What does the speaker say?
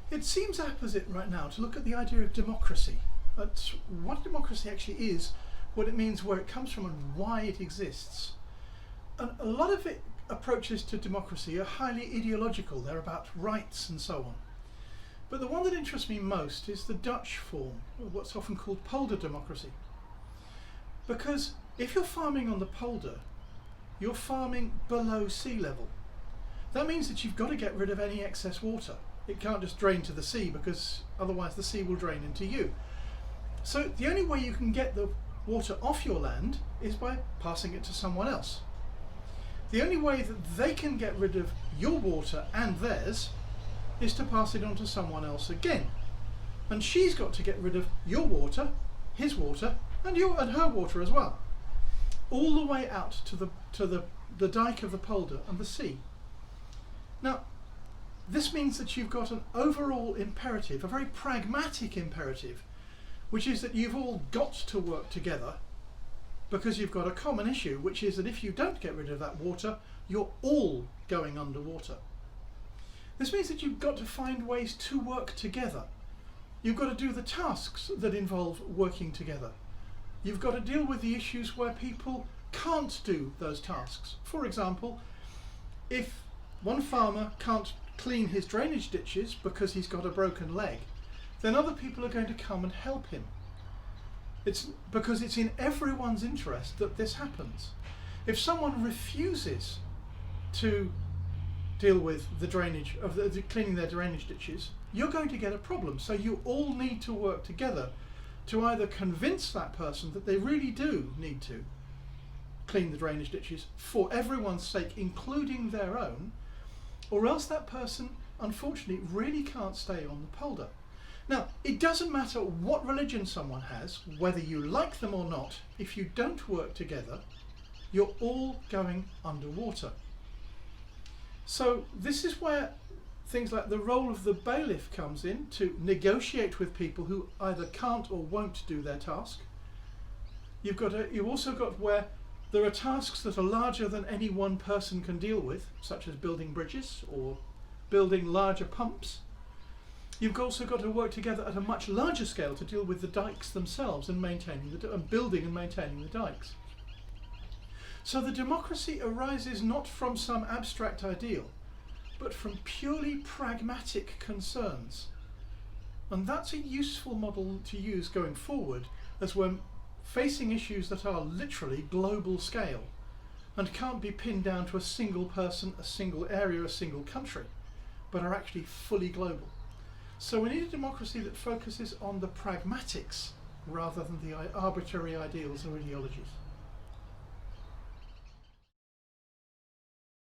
It seems apposite right now to look at the idea of democracy. That's what democracy actually is, what it means, where it comes from and why it exists. And a lot of approaches to democracy are highly ideological. They're about rights and so on. But the one that interests me most is the Dutch form, or what's often called polder democracy. Because if you're farming on the polder, you're farming below sea level. That means that you've got to get rid of any excess water. It can't just drain to the sea, because otherwise the sea will drain into you. So the only way you can get the water off your land is by passing it to someone else. The only way that they can get rid of your water and theirs is to pass it on to someone else again. And she's got to get rid of your water, his water, and her water as well. All the way out to the dike of the polder and the sea. Now, this means that you've got an overall imperative, a very pragmatic imperative, which is that you've all got to work together because you've got a common issue, which is that if you don't get rid of that water, you're all going underwater. This means that you've got to find ways to work together. You've got to do the tasks that involve working together. You've got to deal with the issues where people can't do those tasks. For example, if one farmer can't clean his drainage ditches because he's got a broken leg, then other people are going to come and help him. It's because it's in everyone's interest that this happens. If someone refuses to deal with the drainage of cleaning their drainage ditches, you're going to get a problem. So you all need to work together to either convince that person that they really do need to clean the drainage ditches for everyone's sake, including their own, or else that person, unfortunately, really can't stay on the polder. Now, it doesn't matter what religion someone has, whether you like them or not, if you don't work together, you're all going underwater. So this is where things like the role of the bailiff comes in, to negotiate with people who either can't or won't do their task. You've also got where there are tasks that are larger than any one person can deal with, such as building bridges or building larger pumps. You've also got to work together at a much larger scale to deal with the dikes themselves and building and maintaining the dikes. So the democracy arises not from some abstract ideal, but from purely pragmatic concerns. And that's a useful model to use going forward as we're facing issues that are literally global scale and can't be pinned down to a single person, a single area, a single country, but are actually fully global. So we need a democracy that focuses on the pragmatics rather than the arbitrary ideals or ideologies.